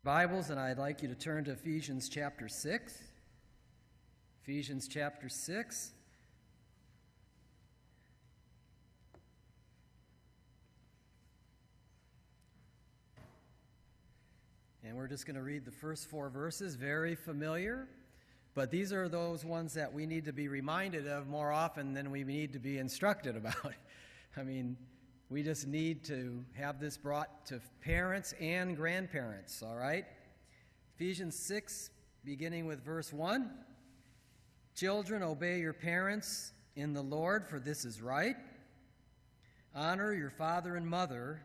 Bibles, and I'd like you to turn to Ephesians chapter 6. Ephesians chapter 6. And we're just going to read the first 4 verses, very familiar, but these are those ones that we need to be reminded of more often than we need to be instructed about. I mean, we just need to have this brought to parents and grandparents, all right? Ephesians 6, beginning with verse 1. Children, obey your parents in the Lord, for this is right. Honor your father and mother,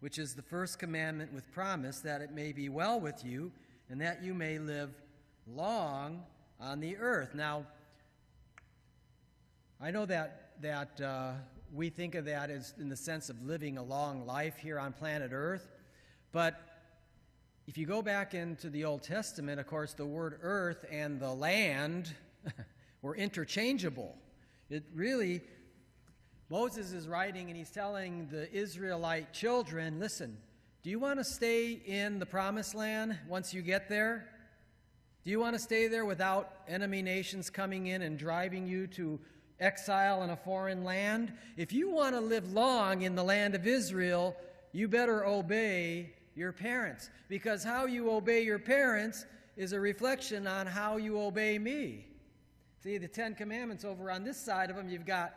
which is the first commandment with promise, that it may be well with you and that you may live long on the earth. Now, I know that we think of that as in the sense of living a long life here on planet Earth. But if you go back into the Old Testament, of course, the word earth and the land were interchangeable. It really, Moses is writing and he's telling the Israelite children, listen, do you want to stay in the promised land once you get there? Do you want to stay there without enemy nations coming in and driving you to exile in a foreign land? If you want to live long in the land of Israel, you better obey your parents, because how you obey your parents is a reflection on how you obey me. See, the 10 Commandments over on this side of them, you've got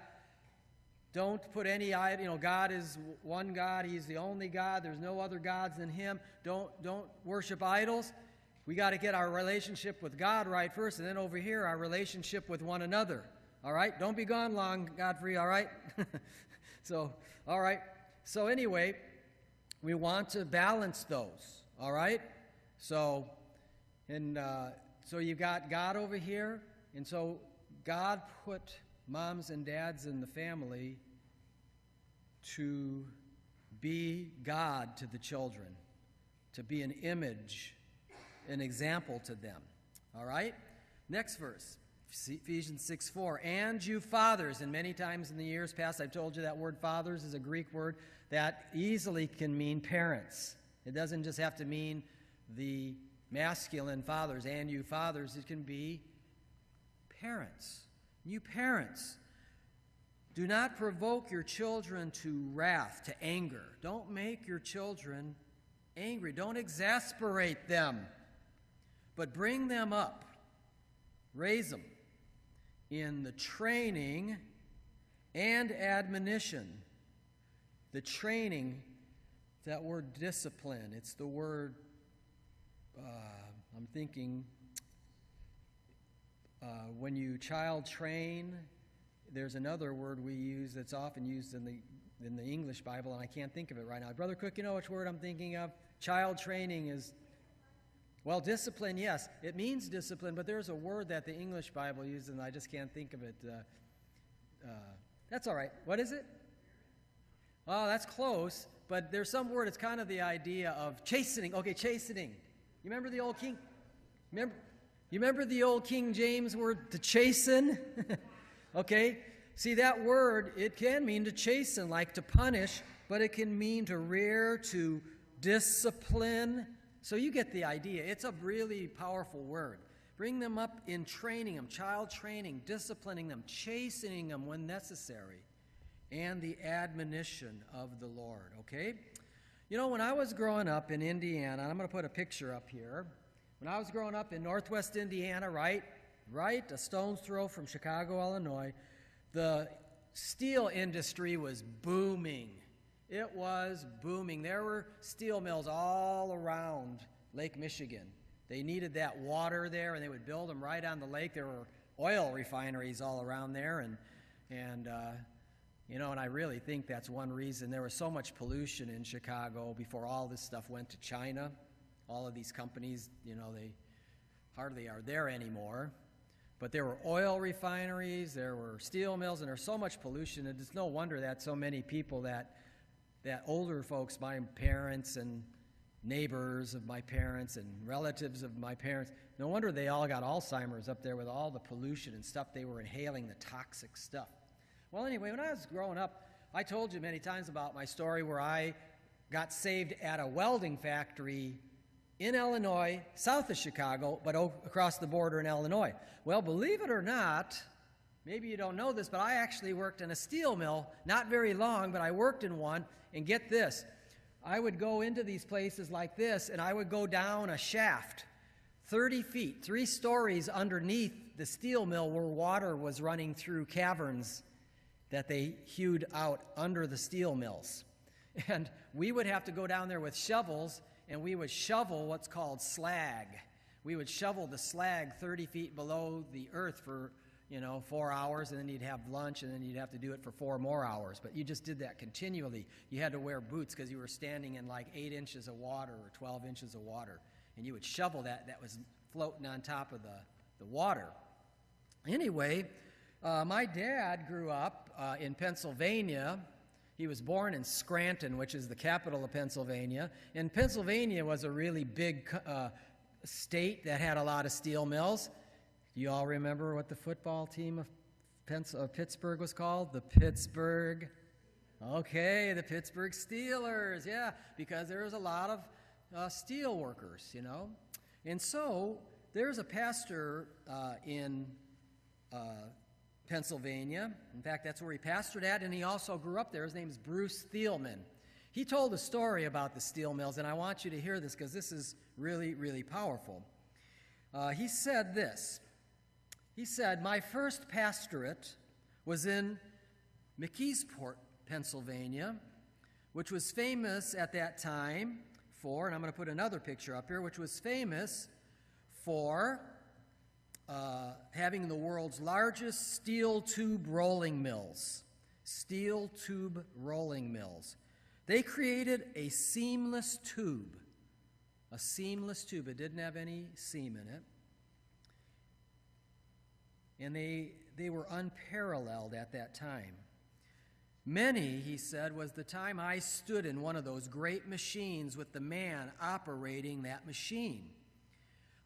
don't put any idol, God is one God, He's the only God, there's no other gods than Him. Don't worship idols. We got to get our relationship with God right first, and then over here, our relationship with one another. All right? Don't be gone long, Godfrey, all right? All right. So anyway, we want to balance those, all right? So you've got God over here, and so God put moms and dads in the family to be God to the children, to be an image, an example to them, all right? Next verse. Ephesians 6:4, and you fathers, and many times in the years past I've told you that word fathers is a Greek word that easily can mean parents. It doesn't just have to mean the masculine fathers, and you fathers, it can be parents. You parents, do not provoke your children to wrath, to anger. Don't make your children angry. Don't exasperate them, but bring them up. Raise them in the training and admonition. The training, that word discipline, it's the word, I'm thinking, when you child train, there's another word we use that's often used in the English Bible, and I can't think of it right now. Brother Cook, you know which word I'm thinking of? Child training is... Well, discipline, yes. It means discipline, but there's a word that the English Bible uses, and I just can't think of it. That's all right. What is it? Oh, that's close, but there's some word. It's kind of the idea of chastening. Okay, chastening. You remember the old King? You remember the old King James word, to chasten? Okay. See, that word, it can mean to chasten, like to punish, but it can mean to rear, to discipline. So you get the idea. It's a really powerful word. Bring them up in training them, child training, disciplining them, chastening them when necessary, and the admonition of the Lord, okay? You know, when I was growing up in Indiana, and I'm going to put a picture up here. When I was growing up in northwest Indiana, right, a stone's throw from Chicago, Illinois, the steel industry was booming. It was booming. There were steel mills all around Lake Michigan. They needed that water there, and they would build them right on the lake. There were oil refineries all around there, and I really think that's one reason there was so much pollution in Chicago before all this stuff went to China. All of these companies, they hardly are there anymore. But there were oil refineries, there were steel mills, and there's so much pollution. It's no wonder that so many people that older folks, my parents and neighbors of my parents and relatives of my parents, no wonder they all got Alzheimer's up there with all the pollution and stuff they were inhaling, the toxic stuff. Well, anyway, when I was growing up, I told you many times about my story where I got saved at a welding factory in Illinois, south of Chicago, but across the border in Illinois. Well, believe it or not, maybe you don't know this, but I actually worked in a steel mill, not very long, but I worked in one, and get this, I would go into these places like this, and I would go down a shaft, 30 feet, 3 stories underneath the steel mill where water was running through caverns that they hewed out under the steel mills. And we would have to go down there with shovels, and we would shovel what's called slag. We would shovel the slag 30 feet below the earth for 4 hours, and then you'd have lunch, and then you'd have to do it for 4 more hours. But you just did that continually. You had to wear boots because you were standing in like 8 inches of water or 12 inches of water. And you would shovel that was floating on top of the water. Anyway, my dad grew up in Pennsylvania. He was born in Scranton, which is the capital of Pennsylvania. And Pennsylvania was a really big state that had a lot of steel mills. You all remember what the football team of Pittsburgh was called? The Pittsburgh Steelers, yeah, because there was a lot of steel workers, And so there's a pastor in Pennsylvania. In fact, that's where he pastored at, and he also grew up there. His name is Bruce Thielman. He told a story about the steel mills, and I want you to hear this because this is really, really powerful. He said this. He said, "My first pastorate was in McKeesport, Pennsylvania, which was famous at that time for," and I'm going to put another picture up here, which was famous for having the world's largest steel tube rolling mills. Steel tube rolling mills. They created a seamless tube. A seamless tube. It didn't have any seam in it. And they were unparalleled at that time. Many, he said, was the time I stood in one of those great machines with the man operating that machine.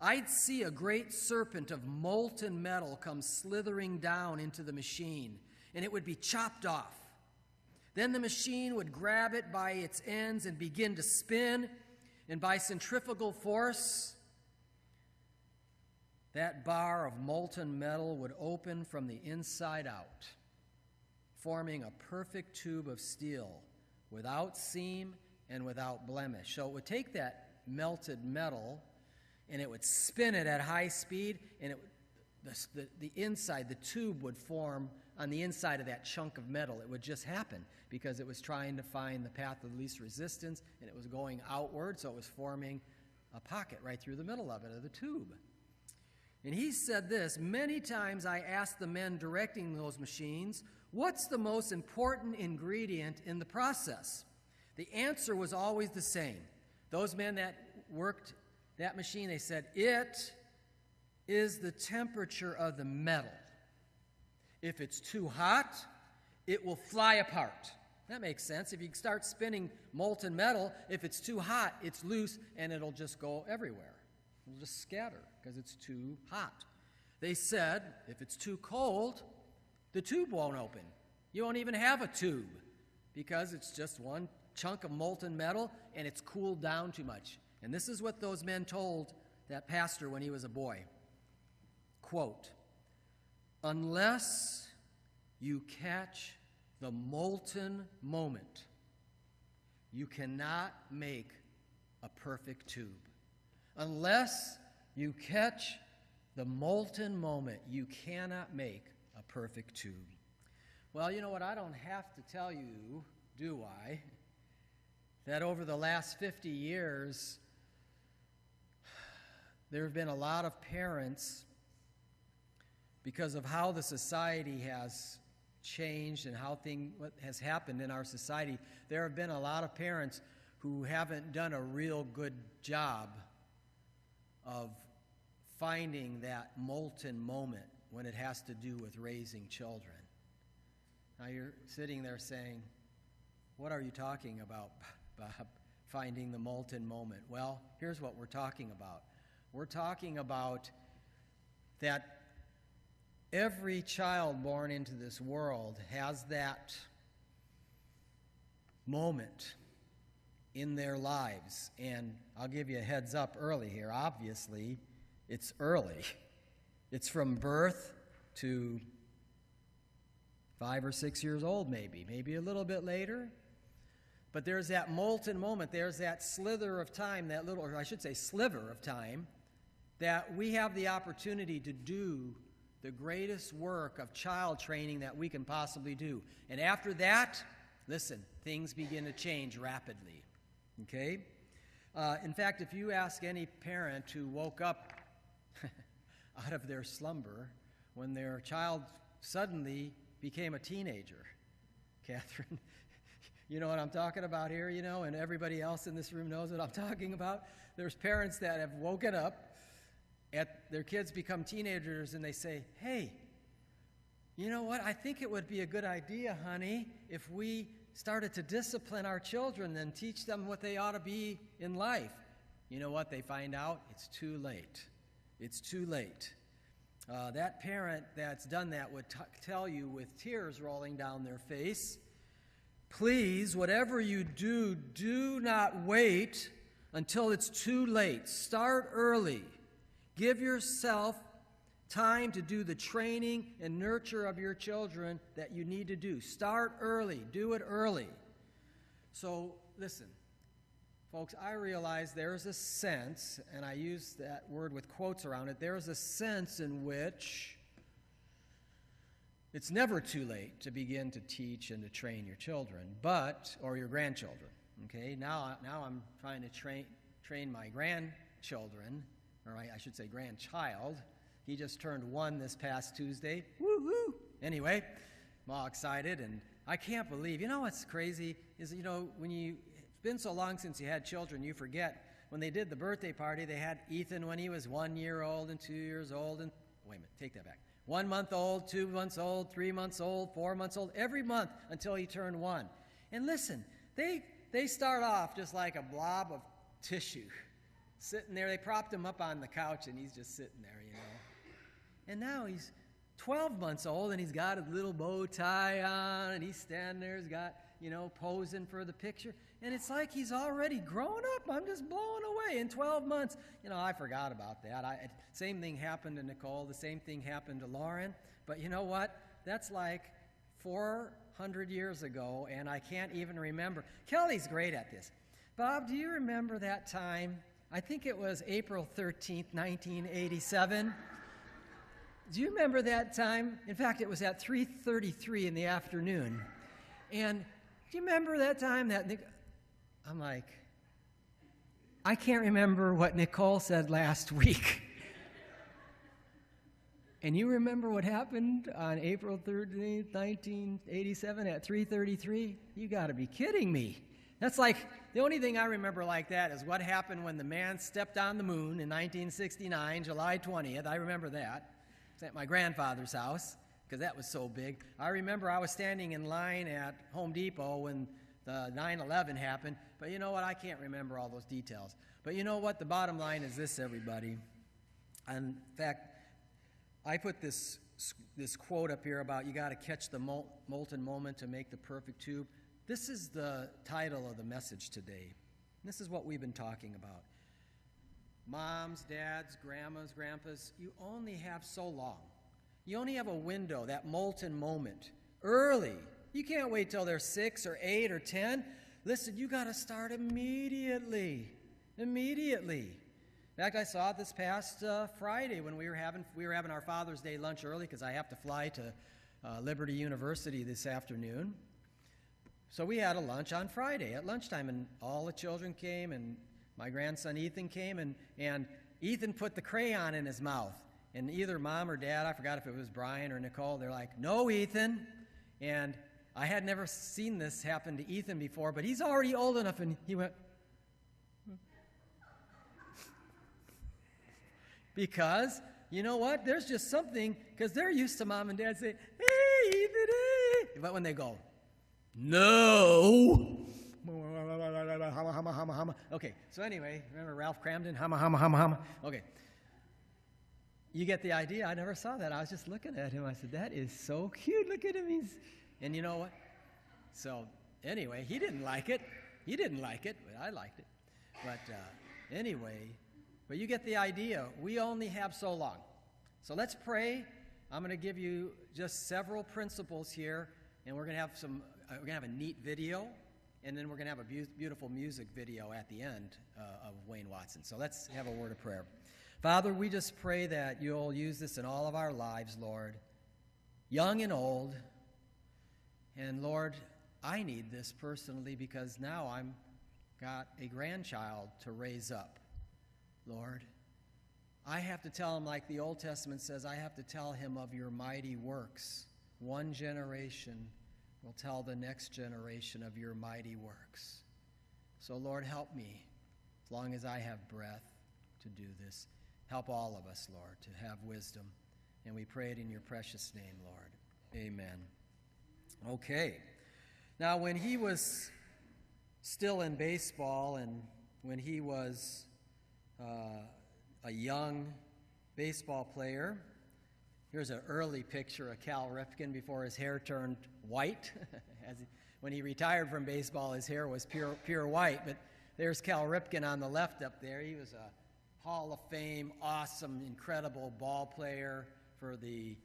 I'd see a great serpent of molten metal come slithering down into the machine, and it would be chopped off. Then the machine would grab it by its ends and begin to spin, and by centrifugal force, that bar of molten metal would open from the inside out, forming a perfect tube of steel without seam and without blemish. So it would take that melted metal and it would spin it at high speed, and the inside, the tube would form on the inside of that chunk of metal. It would just happen because it was trying to find the path of least resistance, and it was going outward, so it was forming a pocket right through the middle of it, of the tube. And he said this, "Many times I asked the men directing those machines, what's the most important ingredient in the process? The answer was always the same. Those men that worked that machine, they said, it is the temperature of the metal. If it's too hot, it will fly apart." That makes sense. If you start spinning molten metal, if it's too hot, it's loose, and it'll just go everywhere. It'll just scatter because it's too hot. They said, if it's too cold, the tube won't open. You won't even have a tube because it's just one chunk of molten metal, and it's cooled down too much. And this is what those men told that pastor when he was a boy. Quote, "Unless you catch the molten moment, you cannot make a perfect tube. Unless you catch the molten moment, you cannot make a perfect tube." Well, you know what? I don't have to tell you, do I, that over the last 50 years, there have been a lot of parents, because of how the society has changed and what has happened in our society, there have been a lot of parents who haven't done a real good job of finding that molten moment when it has to do with raising children. Now you're sitting there saying, "What are you talking about, Bob, finding the molten moment?" Well, here's what we're talking about. We're talking about that every child born into this world has that moment in their lives. And I'll give you a heads up early here. Obviously, it's early. It's from birth to 5 or 6 years old, maybe a little bit later. But there's that molten moment, there's that slither of time, that little, or I should say sliver of time, that we have the opportunity to do the greatest work of child training that we can possibly do. And after that, listen, things begin to change rapidly. Okay? In fact, if you ask any parent who woke up out of their slumber when their child suddenly became a teenager, Catherine, you know what I'm talking about here, and everybody else in this room knows what I'm talking about. There's parents that have woken up, their kids become teenagers, and they say, hey, you know what, I think it would be a good idea, honey, if we started to discipline our children and teach them what they ought to be in life. You know what they find out? It's too late. It's too late. That parent that's done that would tell you with tears rolling down their face, please, whatever you do, do not wait until it's too late. Start early. Give yourself time to do the training and nurture of your children that you need to do. Start early. Do it early. So, listen, folks, I realize there's a sense, and I use that word with quotes around it, there's a sense in which it's never too late to begin to teach and to train your children, or your grandchildren. Okay, now I'm trying to train my grandchildren, or I should say grandchild. He just turned 1 this past Tuesday. Woo-hoo! Anyway, I'm all excited, and I can't believe, what's crazy is, it's been so long since you had children, you forget. When they did the birthday party, they had Ethan when he was 1 year old and 2 years old, and, wait a minute, take that back. 1 month old, 2 months old, 3 months old, 4 months old, every month until he turned 1. And listen, they start off just like a blob of tissue, sitting there. They propped him up on the couch, and he's just sitting there, And now he's 12 months old, and he's got his little bow tie on, and he's standing there, he's got, posing for the picture. And it's like he's already grown up. I'm just blown away. In 12 months, I forgot about that. Same thing happened to Nicole. The same thing happened to Lauren. But you know what? That's like 400 years ago, and I can't even remember. Kelly's great at this. Bob, do you remember that time? I think it was April 13th, 1987. Do you remember that time? In fact, it was at 3:33 in the afternoon. And do you remember that time I'm like, I can't remember what Nicole said last week. And you remember what happened on April 13th, 1987 at 3:33? You got to be kidding me. That's like, the only thing I remember like that is what happened when the man stepped on the moon in 1969, July 20th. I remember that. It's at my grandfather's house, because that was so big. I remember I was standing in line at Home Depot when the 9/11 happened, but you know what? I can't remember all those details. But you know what? The bottom line is this, everybody. In fact, I put this quote up here about you got to catch the molten moment to make the perfect tube. This is the title of the message today. This is what we've been talking about. Moms, dads, grandmas, grandpas, you only have so long. You only have a window, that molten moment, early. You can't wait till they're 6 or 8 or 10. Listen, you got to start immediately. Immediately. In fact, I saw it this past Friday when we were having our Father's Day lunch early, because I have to fly to Liberty University this afternoon. So we had a lunch on Friday at lunchtime, and all the children came, and my grandson Ethan came, and Ethan put the crayon in his mouth. And either mom or dad, I forgot if it was Brian or Nicole, they're like, no, Ethan. And I had never seen this happen to Ethan before, but he's already old enough, and he went, because, you know what, there's just something, because they're used to mom and dad say, hey, Ethan, hey. But when they go, no. Okay, so anyway, remember Ralph Cramden? Hama. Okay. You get the idea. I never saw that. I was just looking at him. I said, that is so cute. Look at him. And you know what? So anyway, he didn't like it. He didn't like it, but I liked it. But anyway, but you get the idea. We only have so long. So let's pray. I'm going to give you just several principles here, and we're going to have a neat video, and then we're going to have a beautiful music video at the end of Wayne Watson. So let's have a word of prayer. Father, we just pray that you'll use this in all of our lives, Lord, young and old. And Lord, I need this personally because now I'm got a grandchild to raise up. Lord, I have to tell him, like the Old Testament says, I have to tell him of your mighty works. One generation will tell the next generation of your mighty works. So Lord, help me, as long as I have breath, to do this. Help all of us, Lord, to have wisdom. And we pray it in your precious name, Lord. Amen. Okay. Now, when he was still in baseball and when he was a young baseball player, here's an early picture of Cal Ripken before his hair turned white. When he retired from baseball, his hair was pure white. But there's Cal Ripken on the left up there. He was a Hall of Fame, awesome, incredible ball player for the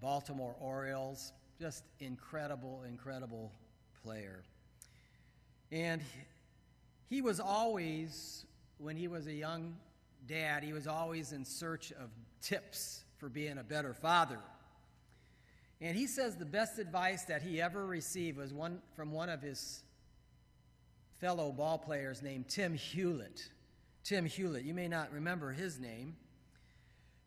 Baltimore Orioles. Just incredible, incredible player. And he was always, when he was a young dad, he was always in search of tips for being a better father. And he says the best advice that he ever received was from one of his fellow ball players named Tim Hewlett. Tim Hewlett, you may not remember his name,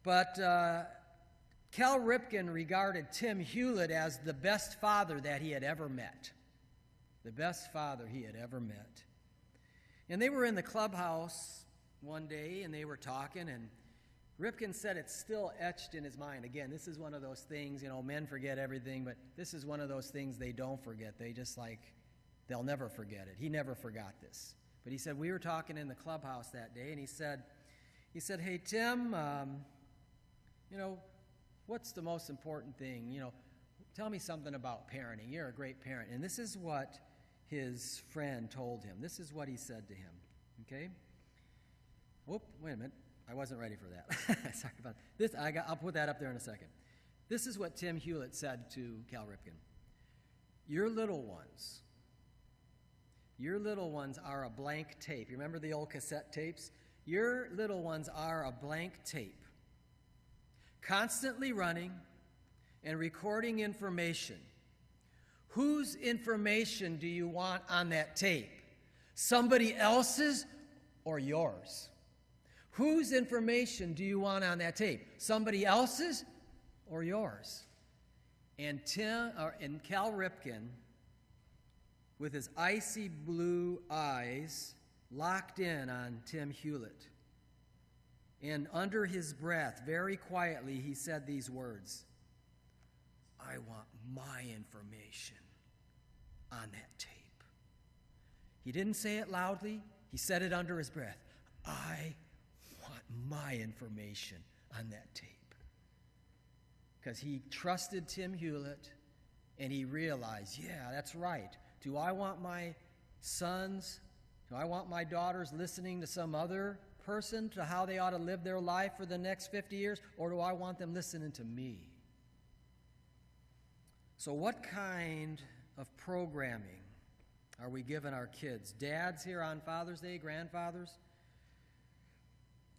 but Cal Ripken regarded Tim Hewlett as the best father that he had ever met. The best father he had ever met. And they were in the clubhouse one day, and they were talking, and Ripken said it's still etched in his mind. Again, this is one of those things, men forget everything, but this is one of those things they don't forget. They just they'll never forget it. He never forgot this. But he said, we were talking in the clubhouse that day, and he said, hey, Tim, what's the most important thing? Tell me something about parenting. You're a great parent. And this is what his friend told him. This is what he said to him, okay? Whoop, wait a minute. I wasn't ready for that. Sorry about this. I'll put that up there in a second. This is what Tim Hewlett said to Cal Ripken. Your little ones are a blank tape. You remember the old cassette tapes? Your little ones are a blank tape, constantly running and recording information. Whose information do you want on that tape? Somebody else's or yours? Whose information do you want on that tape? Somebody else's or yours? And Cal Ripken, with his icy blue eyes, locked in on Tim Hewlett. And under his breath, very quietly, he said these words, I want my information on that tape. He didn't say it loudly. He said it under his breath. I want my information on that tape. Because he trusted Tim Hewlett, and he realized, yeah, that's right. Do I want my sons, do I want my daughters listening to some other person to how they ought to live their life for the next 50 years, or do I want them listening to me? So what kind of programming are we giving our kids? Dads here on Father's Day, grandfathers?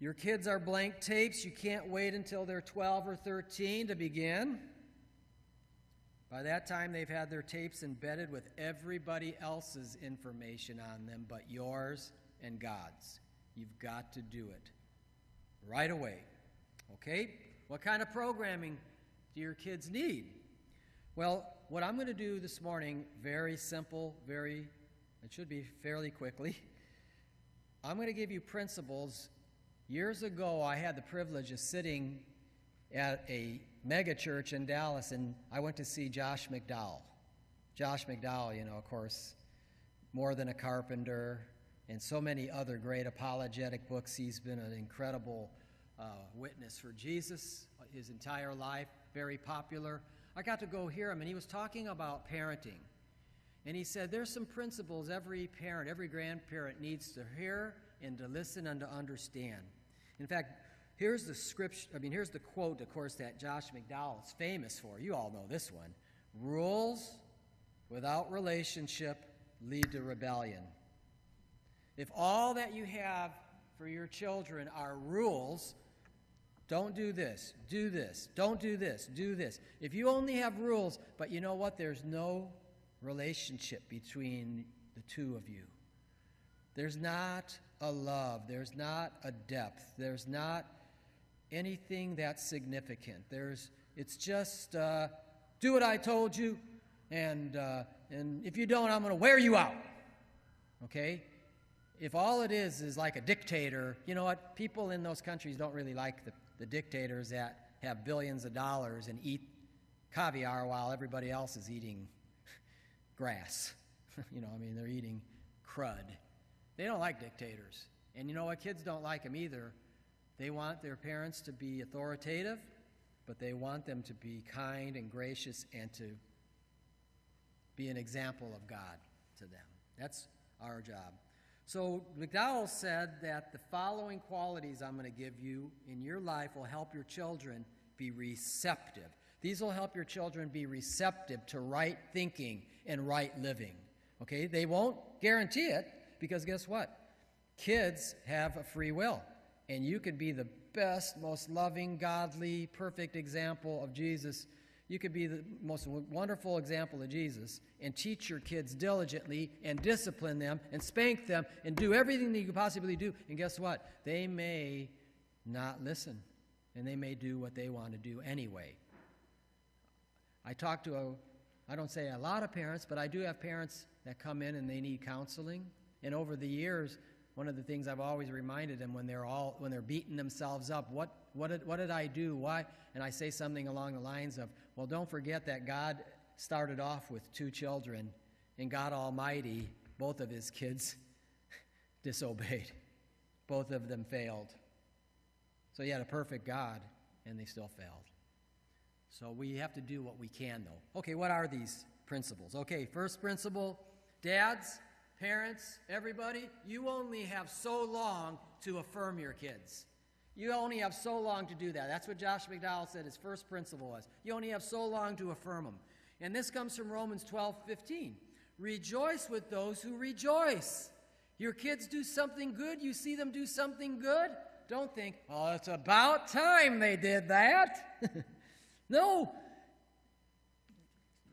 Your kids are blank tapes. You can't wait until they're 12 or 13 to begin. By that time, they've had their tapes embedded with everybody else's information on them but yours and God's. You've got to do it right away. Okay? What kind of programming do your kids need? Well, what I'm going to do this morning, very simple, it should be fairly quickly. I'm going to give you principles. Years ago, I had the privilege of sitting at a mega church in Dallas, and I went to see Josh McDowell. Josh McDowell, of course, More Than a Carpenter, and so many other great apologetic books. He's been an incredible witness for Jesus his entire life, very popular. I got to go hear him, and he was talking about parenting. And he said there's some principles every parent, every grandparent needs to hear and to listen and to understand. In fact, here's the quote, of course, that Josh McDowell is famous for. You all know this one. Rules without relationship lead to rebellion. If all that you have for your children are rules, don't do this, don't do this, do this. If you only have rules, but you know what? There's no relationship between the two of you. There's not a love. There's not a depth. There's not anything that's significant. It's just do what I told you, and if you don't, I'm going to wear you out. Okay? If all it is like a dictator, you know what? People in those countries don't really like the dictators that have billions of dollars and eat caviar while everybody else is eating grass. They're eating crud. They don't like dictators. And you know what? Kids don't like them either. They want their parents to be authoritative, but they want them to be kind and gracious and to be an example of God to them. That's our job. So McDowell said that the following qualities I'm going to give you in your life will help your children be receptive. These will help your children be receptive to right thinking and right living. Okay? They won't guarantee it because guess what? Kids have a free will. And you could be the best, most loving, godly, perfect example of Jesus. You could be the most wonderful example of Jesus and teach your kids diligently and discipline them and spank them and do everything that you could possibly do. And guess what? They may not listen, and they may do what they want to do anyway. I talk to I don't say a lot of parents, but I do have parents that come in and they need counseling. And over the years, one of the things I've always reminded them when they're beating themselves up, what did I do? Why? And I say something along the lines of, well, don't forget that God started off with 2 children, and God Almighty, both of his kids disobeyed. Both of them failed. So he had a perfect God, and they still failed. So we have to do what we can, though. Okay, what are these principles? Okay, first principle, dads, parents, everybody, you only have so long to affirm your kids. You only have so long to do that. That's what Josh McDowell said his first principle was. You only have so long to affirm them. And this comes from Romans 12:15. Rejoice with those who rejoice. Your kids do something good, you see them do something good. Don't think, oh, it's about time they did that. No.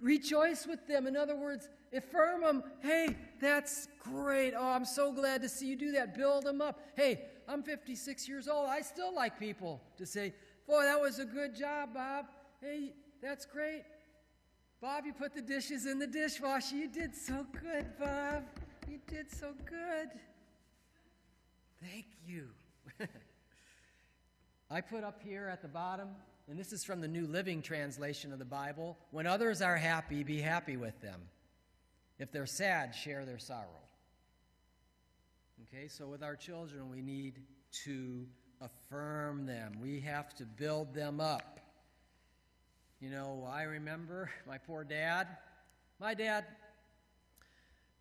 Rejoice with them. In other words, affirm them. Hey, that's great. Oh, I'm so glad to see you do that. Build them up. Hey, I'm 56 years old. I still like people to say, boy, that was a good job, Bob. Hey, that's great. Bob, you put the dishes in the dishwasher. You did so good, Bob. You did so good. Thank you. I put up here at the bottom, and this is from the New Living Translation of the Bible, when others are happy, be happy with them. If they're sad, share their sorrow. Okay, so with our children, we need to affirm them. We have to build them up. You know, I remember my poor dad. My dad,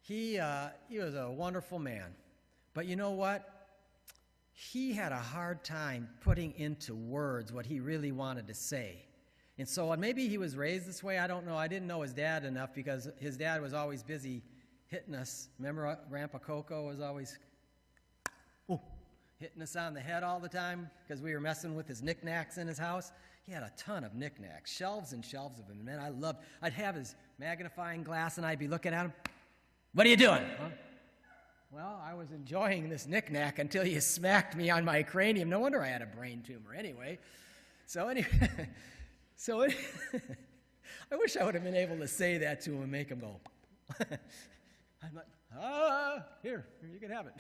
he was a wonderful man. But you know what? He had a hard time putting into words what he really wanted to say. And so maybe he was raised this way. I don't know. I didn't know his dad enough because his dad was always busy hitting us. Remember Grandpa Coco was always hitting us on the head all the time because we were messing with his knickknacks in his house. He had a ton of knickknacks, shelves and shelves of them. Man, I'd have his magnifying glass and I'd be looking at him. What are you doing? Huh? Well, I was enjoying this knickknack until you smacked me on my cranium. No wonder I had a brain tumor anyway. So I wish I would have been able to say that to him and make him go. I'm like, here, you can have it.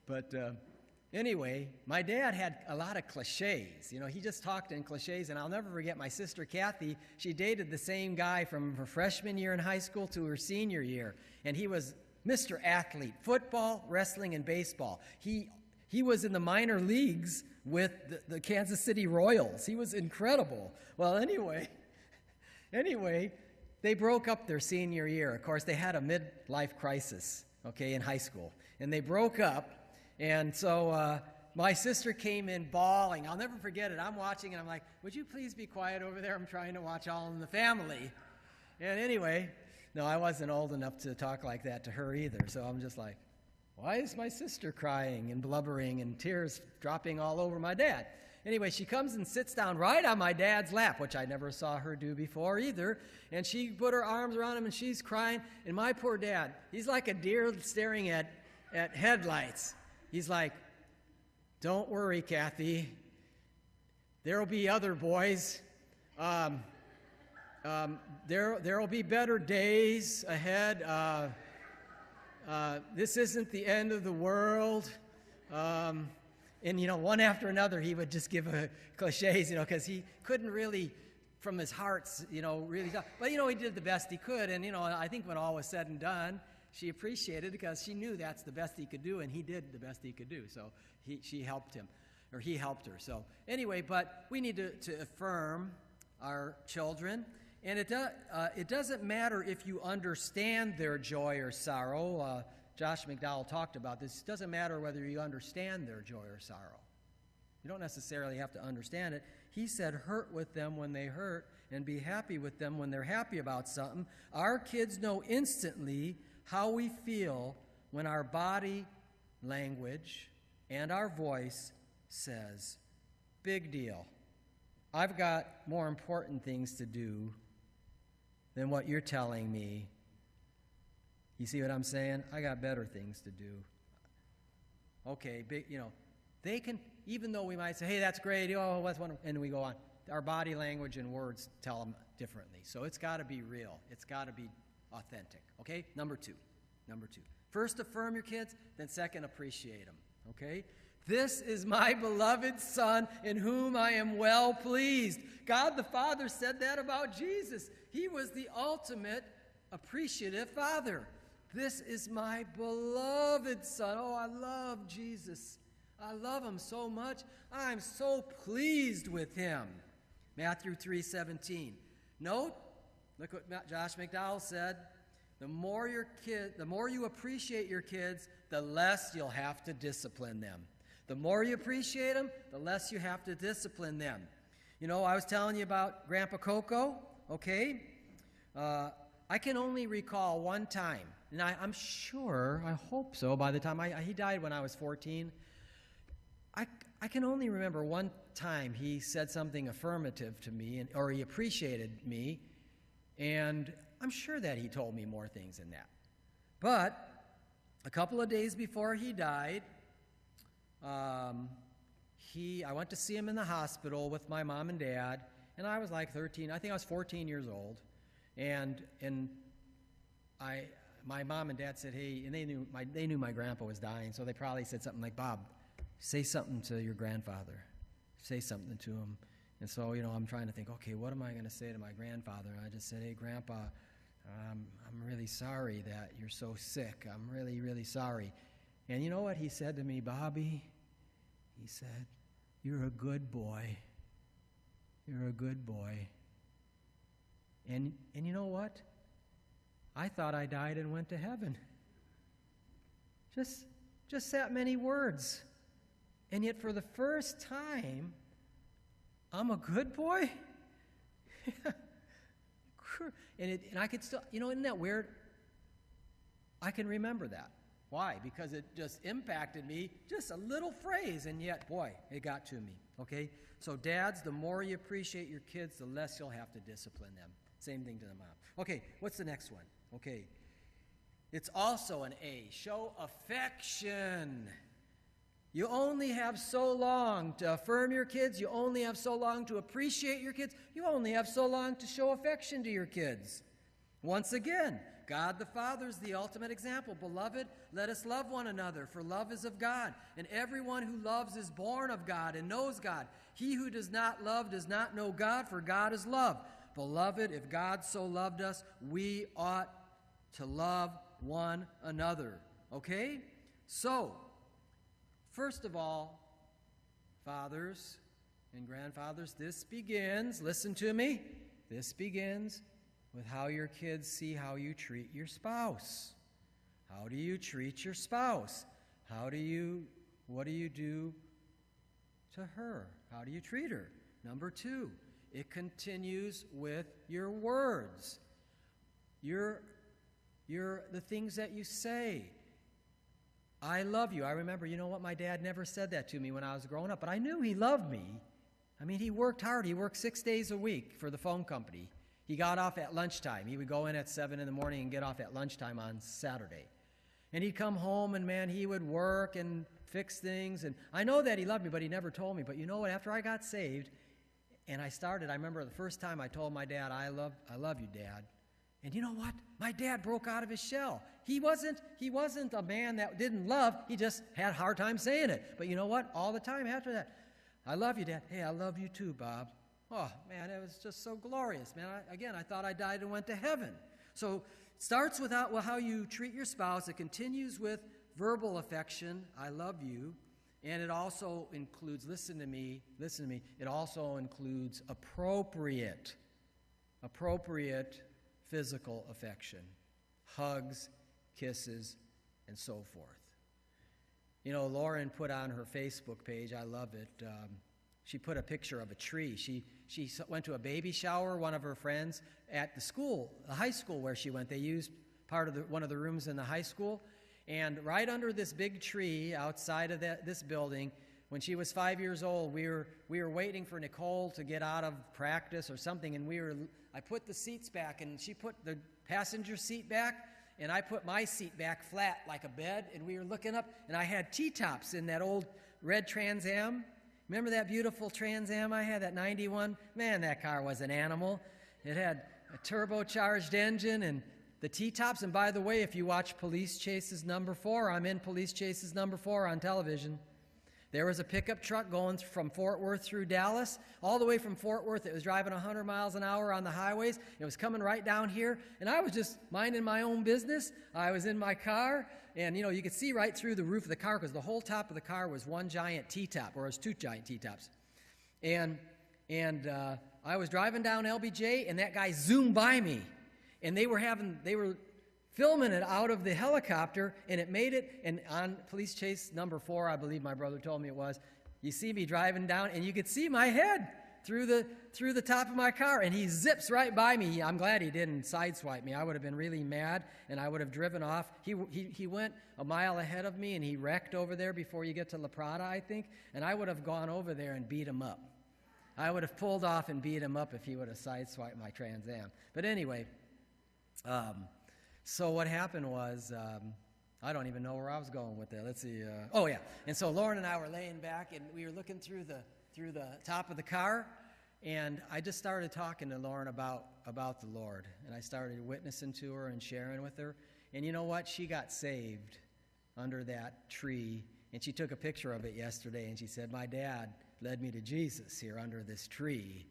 But anyway, my dad had a lot of cliches. You know, he just talked in cliches, and I'll never forget my sister Kathy. She dated the same guy from her freshman year in high school to her senior year, and he was Mr. Athlete, football, wrestling, and baseball. He was in the minor leagues with the Kansas City Royals. He was incredible. Well, anyway, they broke up their senior year. Of course, they had a midlife crisis, okay, in high school. And they broke up. And so my sister came in bawling. I'll never forget it. I'm watching, and I'm like, would you please be quiet over there? I'm trying to watch All in the Family. And anyway, no, I wasn't old enough to talk like that to her either. So I'm just like, why is my sister crying and blubbering and tears dropping all over my dad? Anyway, she comes and sits down right on my dad's lap, which I never saw her do before either. And she put her arms around him, and she's crying. And my poor dad, he's like a deer staring at headlights. He's like, don't worry, Kathy. There'll be other boys. There'll be better days ahead. This isn't the end of the world. And, one after another, he would just give cliches, because he couldn't really, from his heart, really talk. But, he did the best he could. And, I think when all was said and done, she appreciated it because she knew that's the best he could do, and he did the best he could do. So she helped him, or he helped her. So anyway, but we need to affirm our children. And it doesn't matter if you understand their joy or sorrow. Josh McDowell talked about this. It doesn't matter whether you understand their joy or sorrow. You don't necessarily have to understand it. He said, hurt with them when they hurt and be happy with them when they're happy about something. Our kids know instantly how we feel when our body language and our voice says, big deal. I've got more important things to do than what you're telling me. You see what I'm saying? I got better things to do. Okay, they can, even though we might say, hey, that's great, what's one, and we go on. Our body language and words tell them differently. So it's got to be real. It's got to be authentic. Okay? Number two. First, affirm your kids. Then second, appreciate them. Okay? This is my beloved Son in whom I am well pleased. God the Father said that about Jesus. He was the ultimate appreciative Father. This is my beloved Son. Oh, I love Jesus. I love him so much. I'm so pleased with him. Matthew 3:17. Note, look what Josh McDowell said. The more you appreciate your kids, the less you'll have to discipline them. The more you appreciate them, the less you have to discipline them. I was telling you about Grandpa Coco, okay? I can only recall one time, and I'm sure, I hope so, by the time he died when I was 14. I can only remember one time he said something affirmative to me, or he appreciated me, and I'm sure that he told me more things than that. But a couple of days before he died, I went to see him in the hospital with my mom and dad, and I was like 13. I think I was 14 years old, and my mom and dad said, hey, and they knew my grandpa was dying, so they probably said something like, Bob, say something to your grandfather. Say something to him. And so, I'm trying to think, okay, what am I going to say to my grandfather? And I just said, hey, Grandpa, I'm really sorry that you're so sick. I'm really, really sorry. And you know what he said to me, Bobby? He said, you're a good boy. You're a good boy. And you know what? I thought I died and went to heaven. Just that many words. And yet for the first time, I'm a good boy? And I could still, isn't that weird? I can remember that. Why? Because it just impacted me, just a little phrase, and yet, boy, it got to me, okay? So dads, the more you appreciate your kids, the less you'll have to discipline them. Same thing to the mom. Okay, what's the next one? Okay, it's also an A. Show affection. You only have so long to affirm your kids. You only have so long to appreciate your kids. You only have so long to show affection to your kids. Once again, God the Father is the ultimate example. Beloved, let us love one another, for love is of God. And everyone who loves is born of God and knows God. He who does not love does not know God, for God is love. Beloved, if God so loved us, we ought to love one another. Okay? So, first of all, fathers and grandfathers, this begins, listen to me, this begins with how your kids see how you treat your spouse. How do you treat your spouse? What do you do to her? How do you treat her? Number 2, it continues with your words. The things that you say. I love you. I remember, you know what, my dad never said that to me when I was growing up, but I knew he loved me. I mean, he worked hard. He worked 6 days a week for the phone company. He got off at lunchtime. He would go in at 7 in the morning and get off at lunchtime on Saturday. And he'd come home, and, man, he would work and fix things. And I know that he loved me, but he never told me. But you know what? After I got saved and I remember the first time I told my dad, I love you, Dad. And you know what? My dad broke out of his shell. He wasn't a man that didn't love. He just had a hard time saying it. But you know what? All the time after that, I love you, Dad. Hey, I love you too, Bob. Oh, man, it was just so glorious, man. I thought I died and went to heaven. So it starts with how you treat your spouse. It continues with verbal affection, I love you. And it also includes, listen to me, it also includes appropriate physical affection, hugs, kisses, and so forth. You know, Lauren put on her Facebook page, I love it, she put a picture of a tree. She went to a baby shower, one of her friends, at the high school where she went. They used one of the rooms in the high school. And right under this big tree outside of this building, when she was 5 years old, we were waiting for Nicole to get out of practice or something, and I put the seats back, and she put the passenger seat back, and I put my seat back flat like a bed, and we were looking up, and I had T-tops in that old red Trans Am. Remember that beautiful Trans Am I had, that 91? Man, that car was an animal. It had a turbocharged engine and the T-tops. And by the way, if you watch Police Chases number 4, I'm in Police Chases number 4 on television. There was a pickup truck going from Fort Worth through Dallas, all the way from Fort Worth. It was driving 100 miles an hour on the highways. It was coming right down here, and I was just minding my own business. I was in my car, and, you know, you could see right through the roof of the car because the whole top of the car was one giant T-top, or it was 2 giant T-tops. And I was driving down LBJ, and that guy zoomed by me, and they were filming it out of the helicopter, and it made it, and on Police Chase number 4, I believe my brother told me it was, you see me driving down, and you could see my head through the top of my car, and he zips right by me. I'm glad he didn't sideswipe me. I would have been really mad, and I would have driven off. He went a mile ahead of me, and he wrecked over there before you get to La Prada, I think, and I would have gone over there and beat him up. I would have pulled off and beat him up if he would have sideswiped my Trans Am. But anyway, so what happened was, I don't even know where I was going with that. Let's see. And so Lauren and I were laying back, and we were looking through the top of the car, and I just started talking to Lauren about the Lord, and I started witnessing to her and sharing with her. And you know what? She got saved under that tree, and she took a picture of it yesterday, and she said, my dad led me to Jesus here under this tree.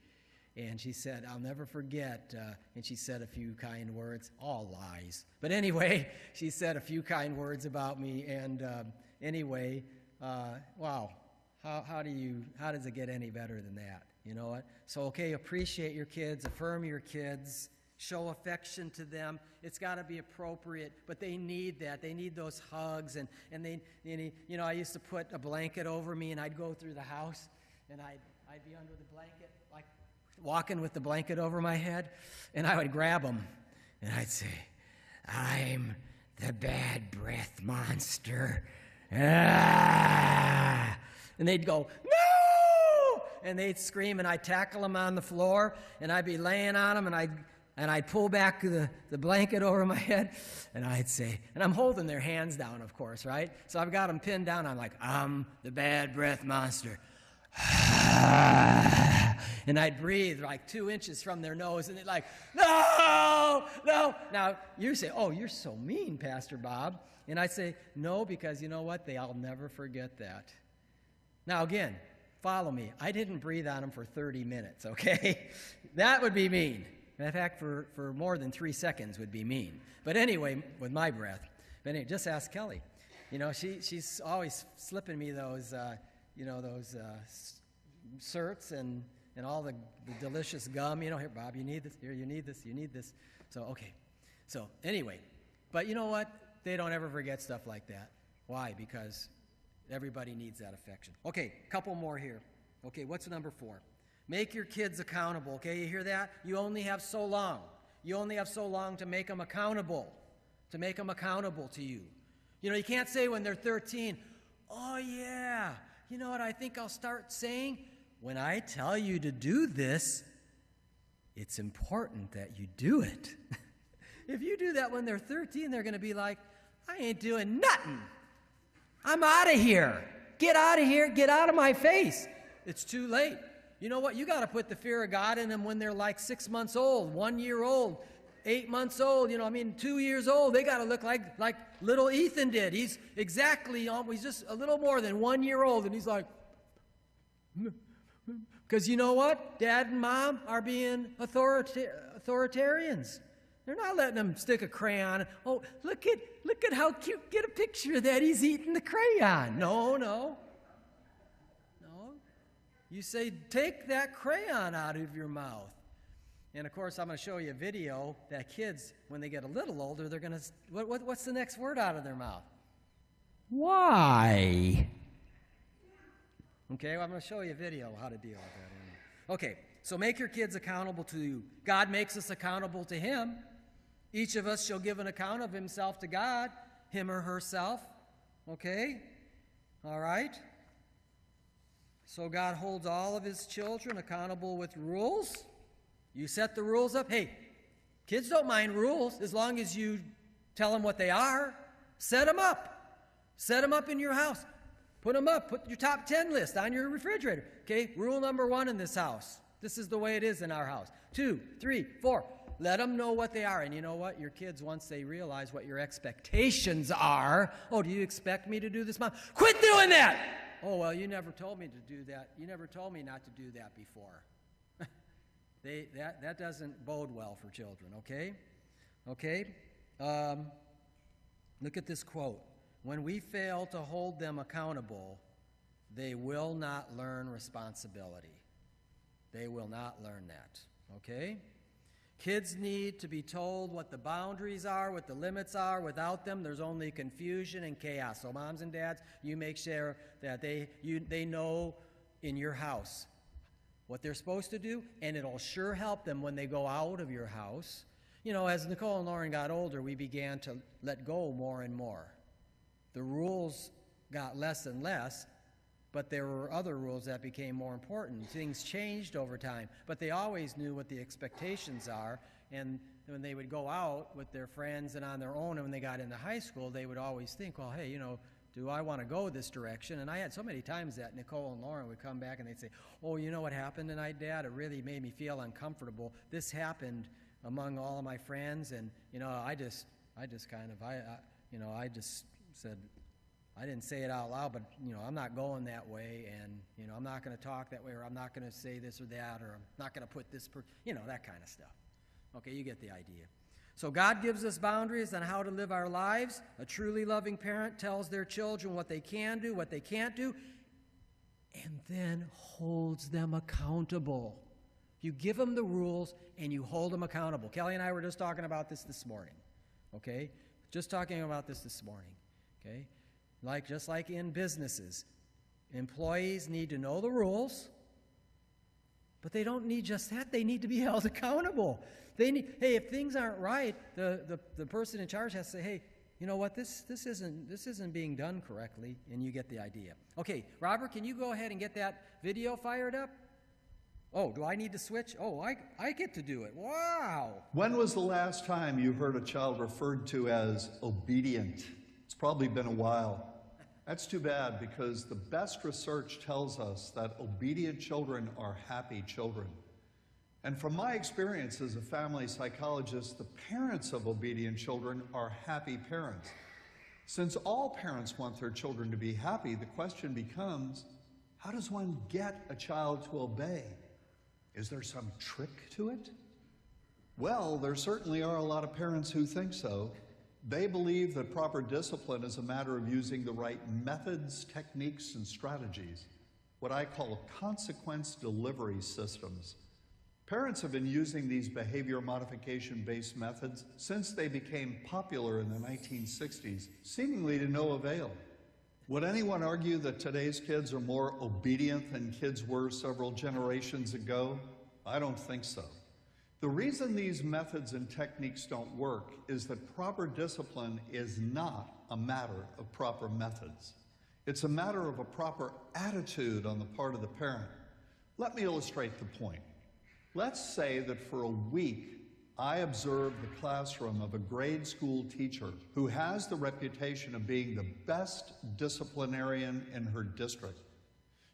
And she said, I'll never forget, and she said a few kind words, all lies. But anyway, she said a few kind words about me, and wow, how does it get any better than that? You know what? So, okay, appreciate your kids, affirm your kids, show affection to them. It's got to be appropriate, but they need that. They need those hugs, and they need, you know, I used to put a blanket over me, and I'd go through the house, and I'd be under the blanket, like, walking with the blanket over my head, and I would grab them, and I'd say, I'm the bad breath monster. Ah! And they'd go, no! And they'd scream, and I'd tackle them on the floor, and I'd be laying on them, and I'd pull back the blanket over my head, and I'd say, and I'm holding their hands down, of course, right? So I've got them pinned down. I'm like, I'm the bad breath monster. And I'd breathe like 2 inches from their nose, and they'd like, no. Now, you say, oh, you're so mean, Pastor Bob. And I'd say, no, because you know what? I'll never forget that. Now, again, follow me. I didn't breathe on them for 30 minutes, okay? That would be mean. In fact, for more than 3 seconds would be mean. But anyway, with my breath. But anyway, just ask Kelly. You know, she's always slipping me those certs and and all the delicious gum. You know, here, Bob, you need this. Here, you need this. You need this. So, okay. So, anyway. But you know what? They don't ever forget stuff like that. Why? Because everybody needs that affection. Okay, couple more here. Okay, what's number 4? Make your kids accountable. Okay, you hear that? You only have so long. You only have so long to make them accountable. To make them accountable to you. You know, you can't say when they're 13, oh yeah, you know what I think I'll start saying? When I tell you to do this, it's important that you do it. If you do that when they're 13, they're going to be like, I ain't doing nothing. I'm out of here. Get out of here. Get out of my face. It's too late. You know what? You got to put the fear of God in them when they're like 6 months old, 1 year old, 8 months old, 2 years old. They got to look like little Ethan did. He's exactly, he's just a little more than 1 year old, and he's like, because you know what? Dad and Mom are being authoritarians. They're not letting them stick a crayon. Oh, look at how cute. Get a picture that he's eating the crayon. No. You say, take that crayon out of your mouth. And, of course, I'm going to show you a video that kids, when they get a little older, they're going to, what's the next word out of their mouth? Why? Okay, well, I'm going to show you a video how to deal with that. Okay, so make your kids accountable to you. God makes us accountable to Him. Each of us shall give an account of himself to God, him or herself. Okay? All right? So God holds all of His children accountable with rules. You set the rules up. Hey, kids don't mind rules as long as you tell them what they are. Set them up. Set them up in your house. Put them up. Put your top 10 list on your refrigerator. Okay? Rule number 1 in this house. This is the way it is in our house. 2, 3, 4. Let them know what they are. And you know what? Your kids, once they realize what your expectations are, oh, do you expect me to do this, Mom? Quit doing that! Oh, well, you never told me to do that. You never told me not to do that before. That doesn't bode well for children, okay? Okay? Look at this quote. When we fail to hold them accountable, they will not learn responsibility. They will not learn that, okay? Kids need to be told what the boundaries are, what the limits are. Without them, there's only confusion and chaos. So moms and dads, you make sure that they know in your house what they're supposed to do, and it'll sure help them when they go out of your house. You know, as Nicole and Lauren got older, we began to let go more and more. The rules got less and less, but there were other rules that became more important. Things changed over time, but they always knew what the expectations are, and when they would go out with their friends and on their own, and when they got into high school, they would always think, well, hey, do I want to go this direction? And I had so many times that Nicole and Lauren would come back and they'd say, oh, you know what happened tonight, Dad? It really made me feel uncomfortable. This happened among all of my friends, and, I just said, I didn't say it out loud, but, I'm not going that way, and, I'm not going to talk that way, or I'm not going to say this or that, or I'm not going to put this, that kind of stuff. Okay, you get the idea. So God gives us boundaries on how to live our lives. A truly loving parent tells their children what they can do, what they can't do, and then holds them accountable. You give them the rules, and you hold them accountable. Kelly and I were just talking about this morning, okay? Just talking about this morning, okay? Just like in businesses, employees need to know the rules, but they don't need just that. They need to be held accountable. Hey, if things aren't right, the person in charge has to say, hey, you know what, this isn't being done correctly, and you get the idea. Okay, Robert, can you go ahead and get that video fired up? Oh, do I need to switch? Oh, I get to do it. Wow. When was the last time you heard a child referred to as obedient? It's probably been a while. That's too bad, because the best research tells us that obedient children are happy children. And from my experience as a family psychologist, the parents of obedient children are happy parents. Since all parents want their children to be happy, the question becomes, how does one get a child to obey? Is there some trick to it? Well, there certainly are a lot of parents who think so. They believe that proper discipline is a matter of using the right methods, techniques, and strategies. what I call consequence delivery systems. Parents have been using these behavior modification-based methods since they became popular in the 1960s, seemingly to no avail. Would anyone argue that today's kids are more obedient than kids were several generations ago? I don't think so. The reason these methods and techniques don't work is that proper discipline is not a matter of proper methods. It's a matter of a proper attitude on the part of the parent. Let me illustrate the point. Let's say that for a week, I observed the classroom of a grade school teacher who has the reputation of being the best disciplinarian in her district.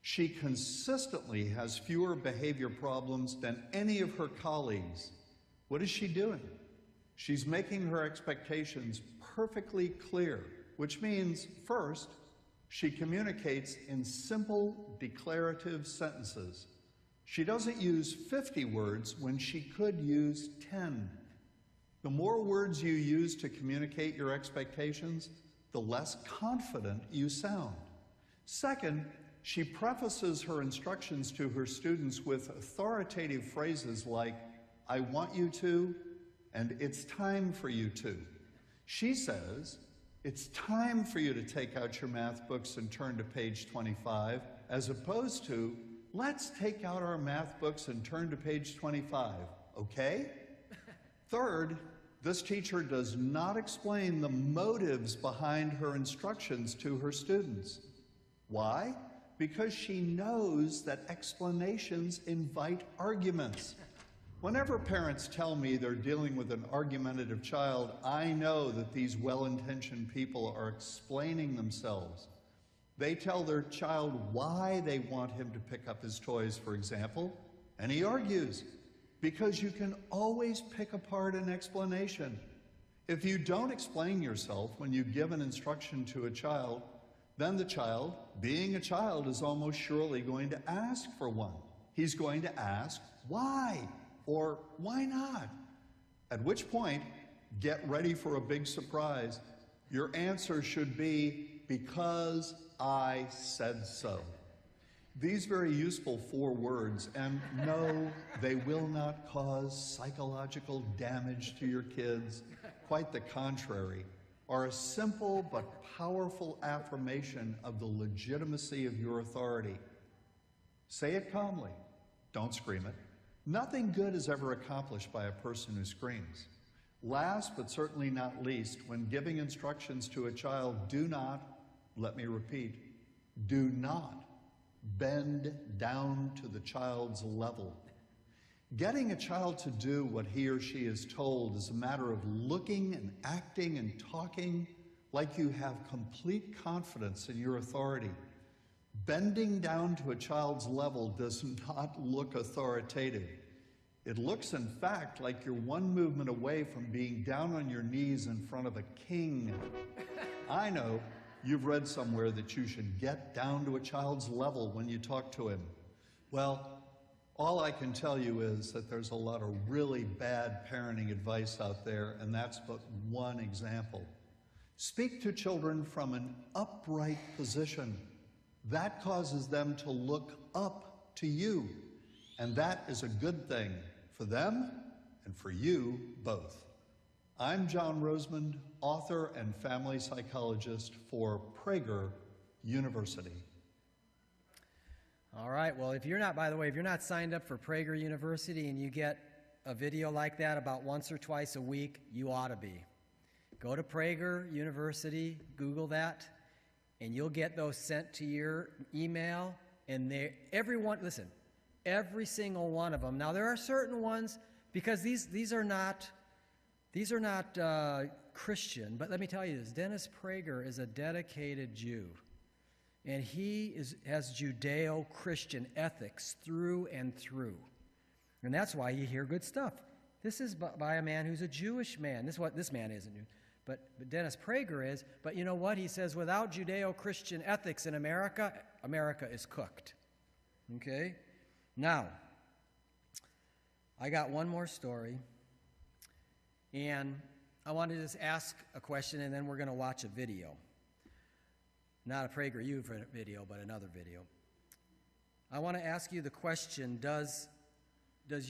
She consistently has fewer behavior problems than any of her colleagues. What is she doing? She's making her expectations perfectly clear, which means, first, she communicates in simple, declarative sentences. She doesn't use 50 words when she could use 10. The more words you use to communicate your expectations, the less confident you sound. Second, she prefaces her instructions to her students with authoritative phrases like, "I want you to," and "it's time for you to." She says, "It's time for you to take out your math books and turn to page 25, as opposed to, "Let's take out our math books and turn to page 25, okay?" Third, this teacher does not explain the motives behind her instructions to her students. Why? Because she knows that explanations invite arguments. Whenever parents tell me they're dealing with an argumentative child, I know that these well-intentioned people are explaining themselves. They tell their child why they want him to pick up his toys, for example, and he argues, because you can always pick apart an explanation. If you don't explain yourself when you give an instruction to a child, then the child, being a child, is almost surely going to ask for one. He's going to ask, why? Or why not? At which point, get ready for a big surprise. Your answer should be, "Because I said so." These very useful 4 words, and no, they will not cause psychological damage to your kids. Quite the contrary, are a simple but powerful affirmation of the legitimacy of your authority. Say it calmly. Don't scream it. Nothing good is ever accomplished by a person who screams. Last but certainly not least, when giving instructions to a child, do not, let me repeat, do not bend down to the child's level. Getting a child to do what he or she is told is a matter of looking and acting and talking like you have complete confidence in your authority. Bending down to a child's level does not look authoritative. It looks, in fact, like you're one movement away from being down on your knees in front of a king. I know you've read somewhere that you should get down to a child's level when you talk to him. Well, all I can tell you is that there's a lot of really bad parenting advice out there, and that's but one example. Speak to children from an upright position. That causes them to look up to you, and that is a good thing for them and for you both. I'm John Rosemond, author and family psychologist for Prager University. All right, well, if you're not, by the way, if you're not signed up for Prager University and you get a video like that about once or twice a week, you ought to be. Go to Prager University, Google that, and you'll get those sent to your email, and everyone, listen, every single one of them. Now, there are certain ones, because these are not Christian, but let me tell you this, Dennis Prager is a dedicated Jew. And he has Judeo-Christian ethics through and through. And that's why you hear good stuff. This is by a man who's a Jewish man. This is what this man isn't. But Dennis Prager is. But you know what? He says, without Judeo-Christian ethics in America, America is cooked. Okay? Now, I got one more story. And I want to just ask a question, and then we're going to watch a video. Not a PragerU video, but another video. I want to ask you the question, does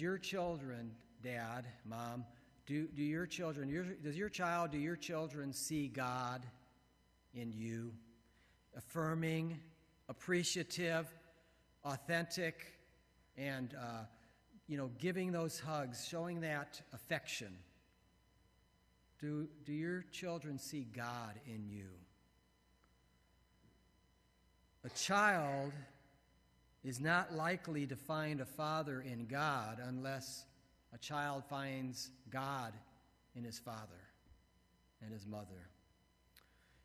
your children, Dad, Mom, do your children see God in you? Affirming, appreciative, authentic, and giving those hugs, showing that affection. Do your children see God in you? A child is not likely to find a father in God unless a child finds God in his father and his mother.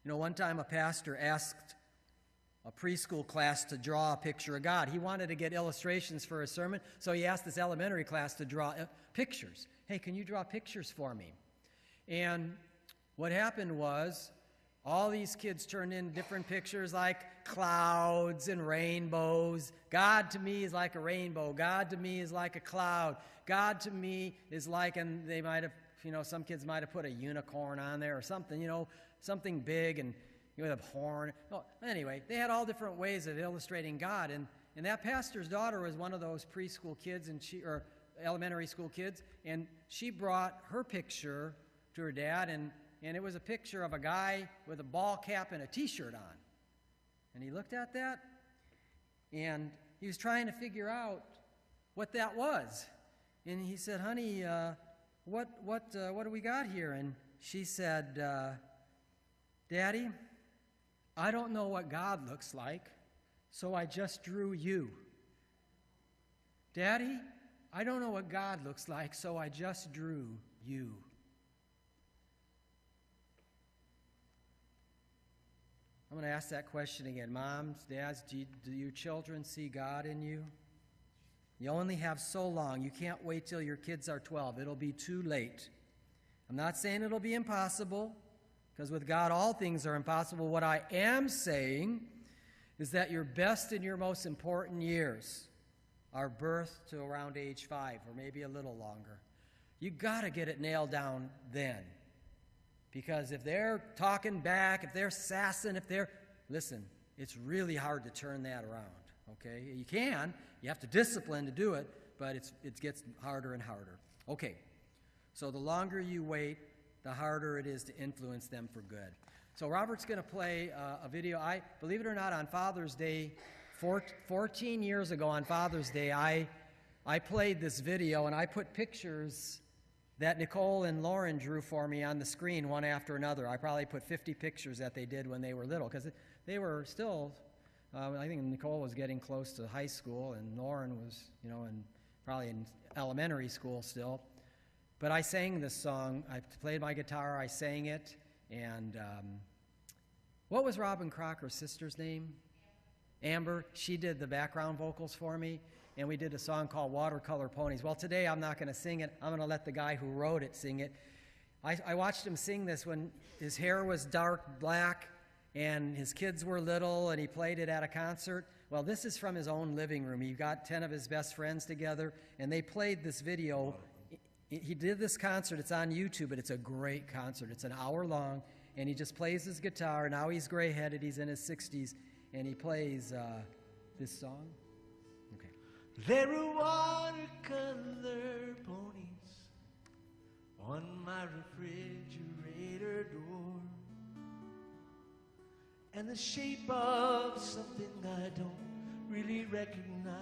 One time a pastor asked a preschool class to draw a picture of God. He wanted to get illustrations for a sermon, so he asked this elementary class to draw pictures. Hey, can you draw pictures for me? And what happened was all these kids turned in different pictures like clouds and rainbows. God to me is like a rainbow. God to me is like a cloud. God to me is like, and they might have, some kids might have put a unicorn on there or something, something big and with a horn. Oh, anyway, they had all different ways of illustrating God. And that pastor's daughter was one of those preschool kids or elementary school kids, and she brought her picture to her dad, and it was a picture of a guy with a ball cap and a T-shirt on. And he looked at that, and he was trying to figure out what that was. And he said, "Honey, what do we got here?" And she said, "Daddy, I don't know what God looks like, so I just drew you." "Daddy, I don't know what God looks like, so I just drew you." I'm going to ask that question again. Moms, dads, do your children see God in you? You only have so long. You can't wait till your kids are 12. It'll be too late. I'm not saying it'll be impossible, because with God all things are impossible. What I am saying is that your best and your most important years are birth to around age 5 or maybe a little longer. You got to get it nailed down then. Because if they're talking back, if they're sassing, listen, it's really hard to turn that around, okay? You can. You have to discipline to do it, but it gets harder and harder. Okay, so the longer you wait, the harder it is to influence them for good. So Robert's going to play a video. Believe it or not, on Father's Day, 14 years ago on Father's Day, I played this video, and I put pictures that Nicole and Lauren drew for me on the screen one after another. I probably put 50 pictures that they did when they were little, because they were still, I think Nicole was getting close to high school, and Lauren was, probably in elementary school still. But I sang this song. I played my guitar, I sang it, and what was Robin Crocker's sister's name? Amber. She did the background vocals for me, and we did a song called Watercolor Ponies. Well, today I'm not going to sing it. I'm going to let the guy who wrote it sing it. I watched him sing this when his hair was dark black and his kids were little, and he played it at a concert. Well, this is from his own living room. He got 10 of his best friends together, and they played this video. He did this concert. It's on YouTube, but it's a great concert. It's an hour long, and he just plays his guitar. Now he's gray-headed. He's in his 60s, and he plays this song. Okay. There are watercolor ponies on my refrigerator door, and the shape of something I don't really recognize,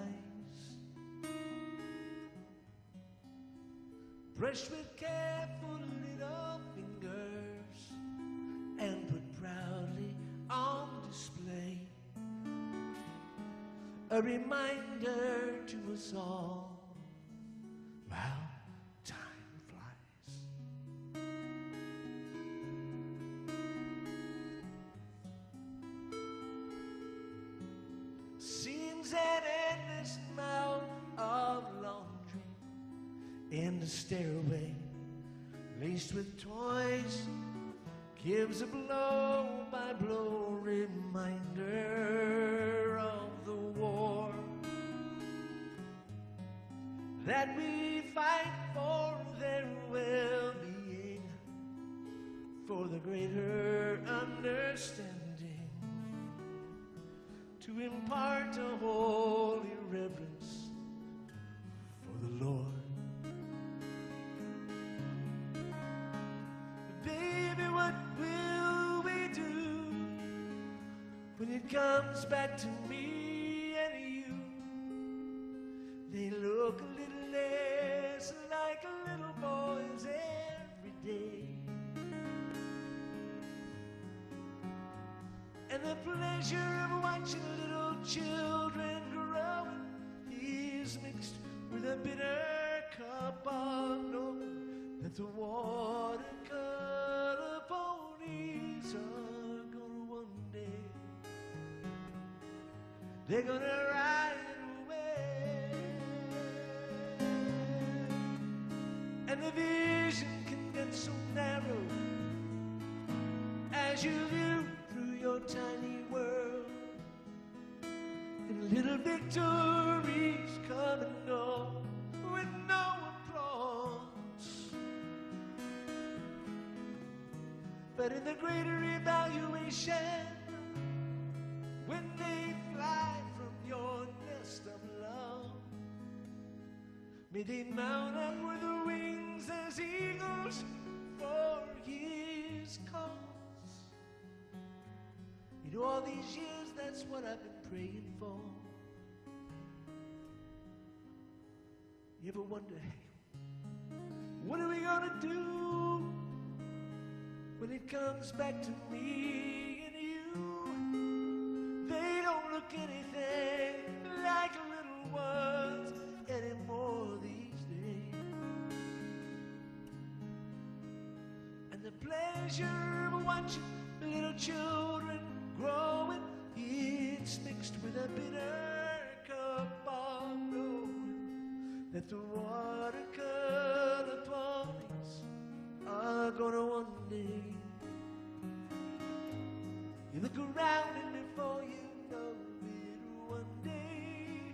brushed with careful little fingers and put proudly on display, a reminder to us all how time flies. Seems an endless amount of laundry in the stairway, laced with toys, gives a blow-by-blow reminder of the war that we fight for their well-being, for the greater understanding, to impart a holy reverence for the Lord. Baby, what will we do when it comes back to me and you? They look a little less like little boys every day. And the pleasure of watching little children growing is mixed with a bitter cup of knowing that the watercolor ponies are gonna one day, they're gonna ride away. And the vision can get so narrow as you view through your tiny world, and little victories come and go with no applause. But in the greater evaluation, when they fly from your nest of love, may they mount up with the wings as eagles for his cause. You know, all these years, that's what I've been praying for. You ever wonder, hey, what are we gonna do when it comes back to me and you? They don't look anything like little ones anymore these days. And the pleasure of watching little children growing, it's mixed with a bitter cup of knowing that the watercolor ponies are gonna one day, you look around and before you know it, one day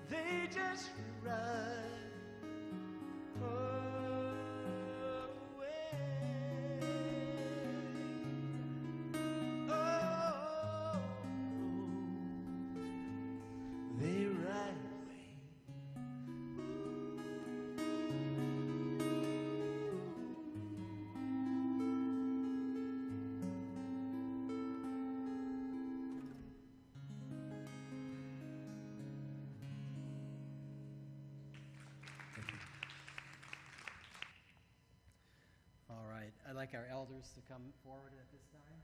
they just ride away. They ride away. All right. I'd like our elders to come forward at this time.